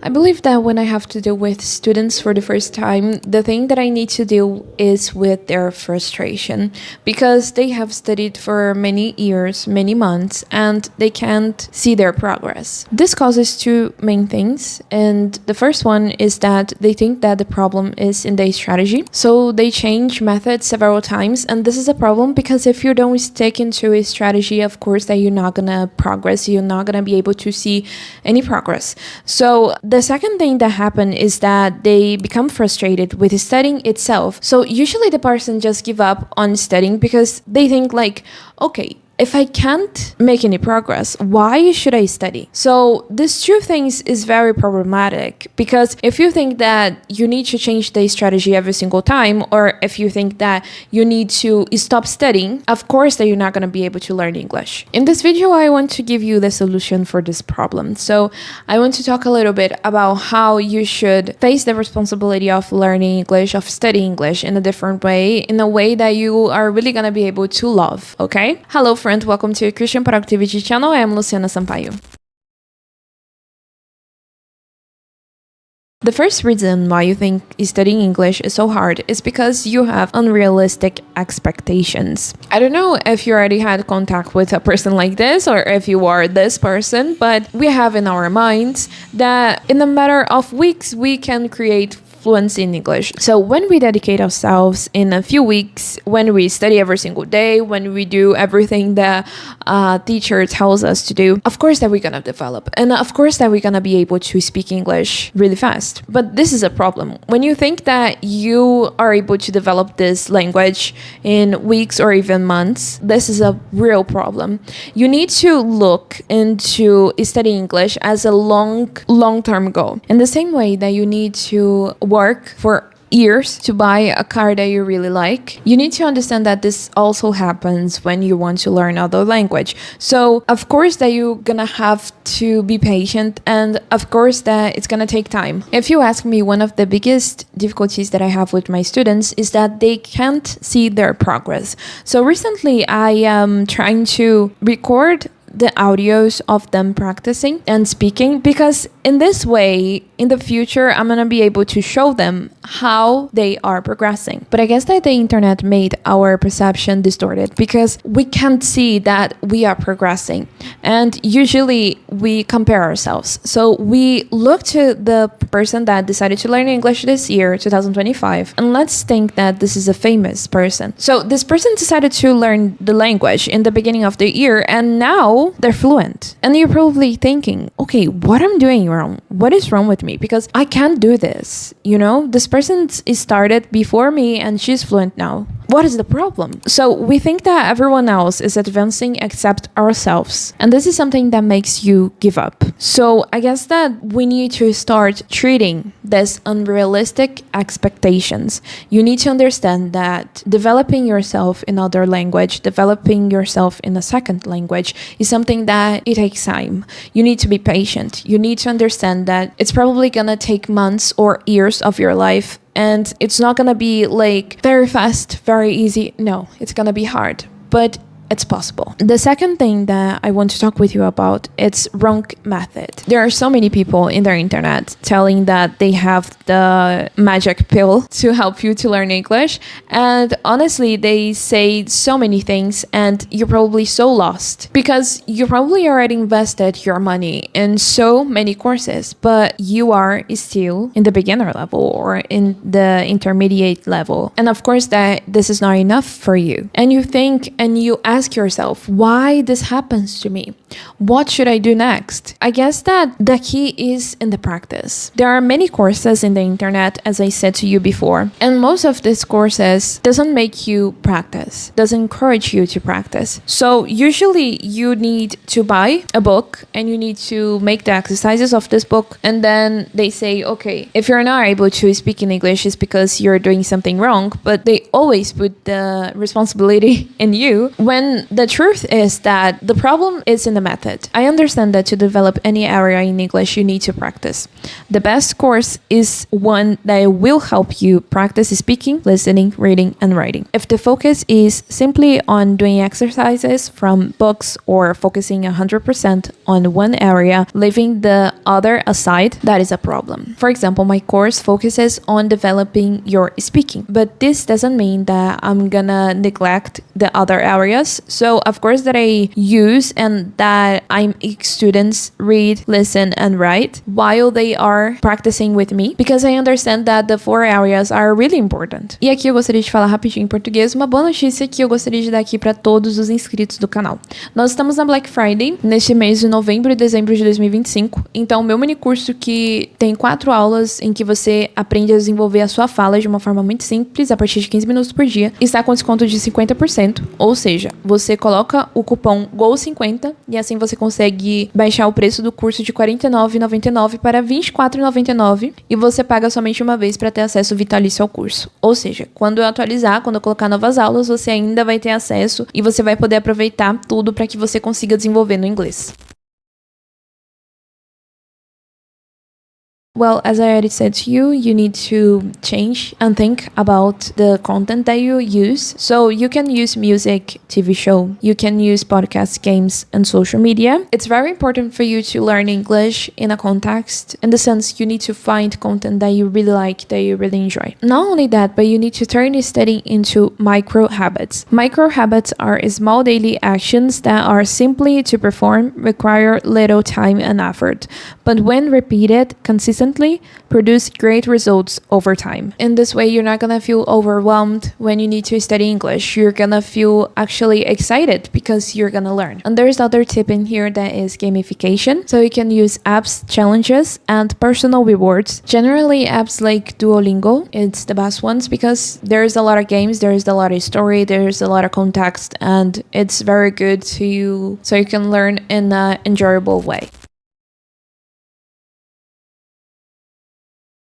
I believe that when I have to deal with students for the first time, the thing that I need to deal is with their frustration because they have studied for many years, many months, and they can't see their progress. This causes two main things, and the first one is that they think that the problem is in their strategy. So they change methods several times, and this is a problem because if you don't stick into a strategy, of course, that you're not gonna progress, you're not gonna be able to see any progress. So the second thing that happen is that they become frustrated with studying itself. So usually the person just give up on studying because they think like, okay, if I can't make any progress, why should I study? So these two things is very problematic because if you think that you need to change the strategy every single time, or if you think that you need to stop studying, of course that you're not going to be able to learn English. In this video, I want to give you the solution for this problem. So I want to talk a little bit about how you should face the responsibility of learning English, of studying English in a different way, in a way that you are really going to be able to love, okay? Hello, friend, welcome to Christian Productivity channel. I am Luciana Sampaio. The first reason why you think studying English is so hard is because you have unrealistic expectations. I don't know if you already had contact with a person like this or if you are this person, but we have in our minds that in a matter of weeks we can create fluency in English. So when we dedicate ourselves in a few weeks, when we study every single day, when we do everything that teacher tells us to do, of course that we're gonna develop. And of course that we're gonna be able to speak English really fast. But this is a problem. When you think that you are able to develop this language in weeks or even months, this is a real problem. You need to look into studying English as a long-term goal. In the same way that you need to work for years to buy a car that you really like, you need to understand that this also happens when you want to learn other language. So of course that you're gonna have to be patient, and of course that it's gonna take time. If you ask me, one of the biggest difficulties that I have with my students is that they can't see their progress. So recently I am trying to record the audios of them practicing and speaking, because in this way, in the future, I'm gonna be able to show them how they are progressing. But I guess that the internet made our perception distorted because we can't see that we are progressing. And usually we compare ourselves. So we look to the person that decided to learn English this year, 2025, and let's think that this is a famous person. So this person decided to learn the language in the beginning of the year, and now they're fluent. And you're probably thinking, okay, what I'm doing wrong? What is wrong with me? Because I can't do this. You know, this person started before me and she's fluent now. What is the problem? So we think that everyone else is advancing except ourselves. And this is something that makes you give up. So I guess that we need to start treating this unrealistic expectations. You need to understand that developing yourself in other language, developing yourself in a second language is something that it takes time. You need to be patient. You need to understand that it's probably gonna take months or years of your life, and it's not gonna be like very fast, very easy. No, it's gonna be hard, but it's possible. The second thing that I want to talk with you about, it's wrong method. There are so many people in the internet telling that they have the magic pill to help you to learn English. And honestly, they say so many things and you're probably so lost because you probably already invested your money in so many courses, but you are still in the beginner level or in the intermediate level. And of course that this is not enough for you. And you think and you ask yourself, why this happens to me? What should I do next? I guess that the key is in the practice. There are many courses in the internet, as I said to you before, and most of these courses doesn't make you practice, doesn't encourage you to practice. So usually you need to buy a book and you need to make the exercises of this book, and then they say, okay, if you're not able to speak in English, it's because you're doing something wrong, but they always put the responsibility in you, when the truth is that the problem is in the the method. I understand that to develop any area in English, you need to practice. The best course is one that will help you practice speaking, listening, reading, and writing. If the focus is simply on doing exercises from books or focusing 100% on one area, leaving the other aside, that is a problem. For example, my course focuses on developing your speaking, but this doesn't mean that I'm gonna neglect the other areas. So of course that I use and that I make students read, listen, and write while they are practicing with me, because I understand that the 4 areas are really important. E aqui eu gostaria de falar rapidinho em português, uma boa notícia que eu gostaria de dar aqui para todos os inscritos do canal. Nós estamos na Black Friday, neste mês de novembro e dezembro de 2025, então o meu mini curso que tem 4 aulas em que você aprende a desenvolver a sua fala de uma forma muito simples, a partir de 15 minutos por dia, está com desconto de 50%, ou seja, você coloca o cupom GOL50 e assim você consegue baixar o preço do curso de R$ 49,99 para R$ 24,99 e você paga somente uma vez para ter acesso vitalício ao curso. Ou seja, quando eu atualizar, quando eu colocar novas aulas, você ainda vai ter acesso e você vai poder aproveitar tudo para que você consiga desenvolver no inglês. Well, as I already said to you, you need to change and think about the content that you use. So you can use music, TV show, you can use podcasts, games, and social media. It's very important for you to learn English in a context. In the sense, you need to find content that you really like, that you really enjoy. Not only that, but you need to turn your studying into micro habits. Micro habits are small daily actions that are simply to perform, require little time and effort, but when repeated consistently, produce great results over time. In this way, you're not gonna feel overwhelmed when you need to study English. You're gonna feel actually excited because you're gonna learn. And there's another tip in here that is gamification. So you can use apps, challenges, and personal rewards. Generally, apps like Duolingo, it's the best ones because there's a lot of games, there's a lot of story, there's a lot of context, and it's very good to you so you can learn in an enjoyable way.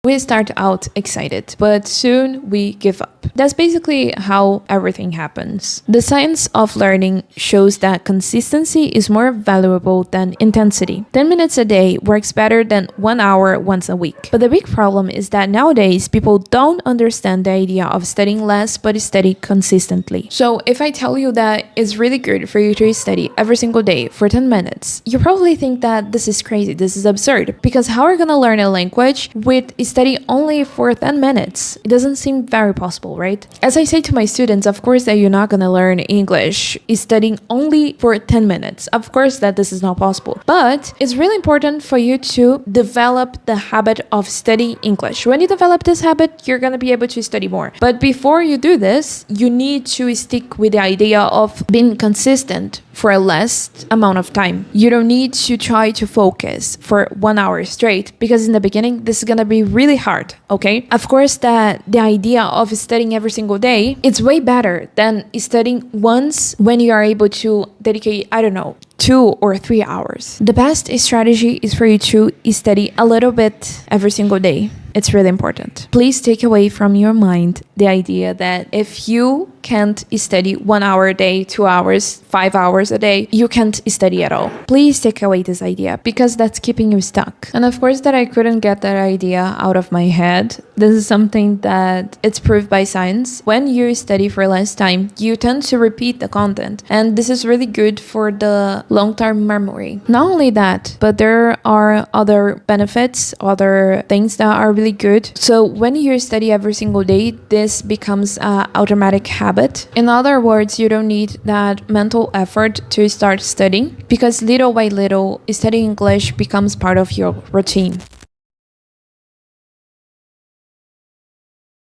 We start out excited, but soon we give up. That's basically how everything happens. The science of learning shows that consistency is more valuable than intensity. 10 minutes a day works better than 1 hour once a week. But the big problem is that nowadays people don't understand the idea of studying less but study consistently. So if I tell you that it's really good for you to study every single day for 10 minutes, you probably think that this is crazy, this is absurd, because how are you gonna learn a language with study only for 10 minutes? It doesn't seem very possible, right? As I say to my students, of course that you're not gonna learn English studying only for 10 minutes. Of course that this is not possible. But it's really important for you to develop the habit of studying English. When you develop this habit, you're gonna be able to study more. But before you do this, you need to stick with the idea of being consistent for a less amount of time. You don't need to try to focus for 1 hour straight, because in the beginning, this is gonna be really hard, okay? Of course that the idea of studying every single day, it's way better than studying once when you are able to dedicate, I don't know, 2 or 3 hours. The best strategy is for you to study a little bit every single day. It's really important. Please take away from your mind the idea that if you can't study 1 hour a day, 2 hours, 5 hours a day, you can't study at all. Please take away this idea, because that's keeping you stuck. And of course that I couldn't get that idea out of my head. This is something that it's proved by science. When you study for less time, you tend to repeat the content. And this is really good for the long-term memory. Not only that, but there are other benefits, other things that are really good. So when you study every single day, this becomes an automatic habit. In other words, you don't need that mental effort to start studying, because little by little, studying English becomes part of your routine.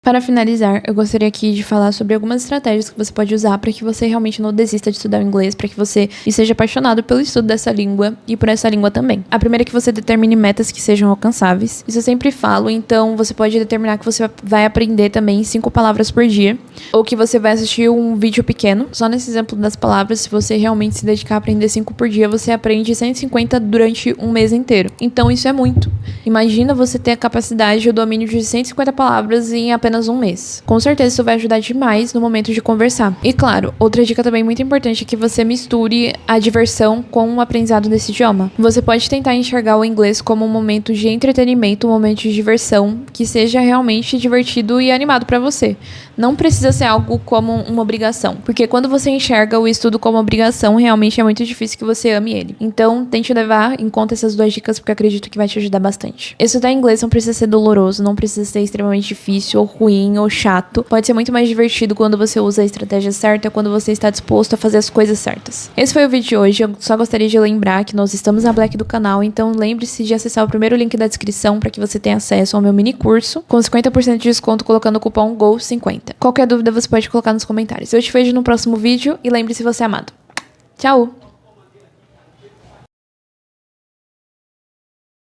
Para finalizar, eu gostaria aqui de falar sobre algumas estratégias que você pode usar para que você realmente não desista de estudar o inglês, para que você seja apaixonado pelo estudo dessa língua e por essa língua também. A primeira é que você determine metas que sejam alcançáveis. Isso eu sempre falo, então você pode determinar que você vai aprender também 5 palavras por dia, ou que você vai assistir um vídeo pequeno. Só nesse exemplo das palavras, se você realmente se dedicar a aprender 5 por dia, você aprende 150 durante um mês inteiro. Então isso é muito. Imagina você ter a capacidade e o domínio de 150 palavras em apenas apenas um mês. Com certeza isso vai ajudar demais no momento de conversar. E claro, outra dica também muito importante é que você misture a diversão com o aprendizado desse idioma. Você pode tentar enxergar o inglês como um momento de entretenimento, um momento de diversão, que seja realmente divertido e animado para você. Não precisa ser algo como uma obrigação, porque quando você enxerga o estudo como obrigação, realmente é muito difícil que você ame ele. Então, tente levar em conta essas duas dicas, porque eu acredito que vai te ajudar bastante. Estudar inglês não precisa ser doloroso, não precisa ser extremamente difícil, ou ruim, ou chato. Pode ser muito mais divertido quando você usa a estratégia certa, quando você está disposto a fazer as coisas certas. Esse foi o vídeo de hoje. Eu só gostaria de lembrar que nós estamos na Black do canal, então lembre-se de acessar o primeiro link da descrição para que você tenha acesso ao meu mini curso, com 50% de desconto colocando o cupom GOL50. Qualquer dúvida você pode colocar nos comentários. Eu te vejo no próximo vídeo e lembre-se, você é amado. Tchau!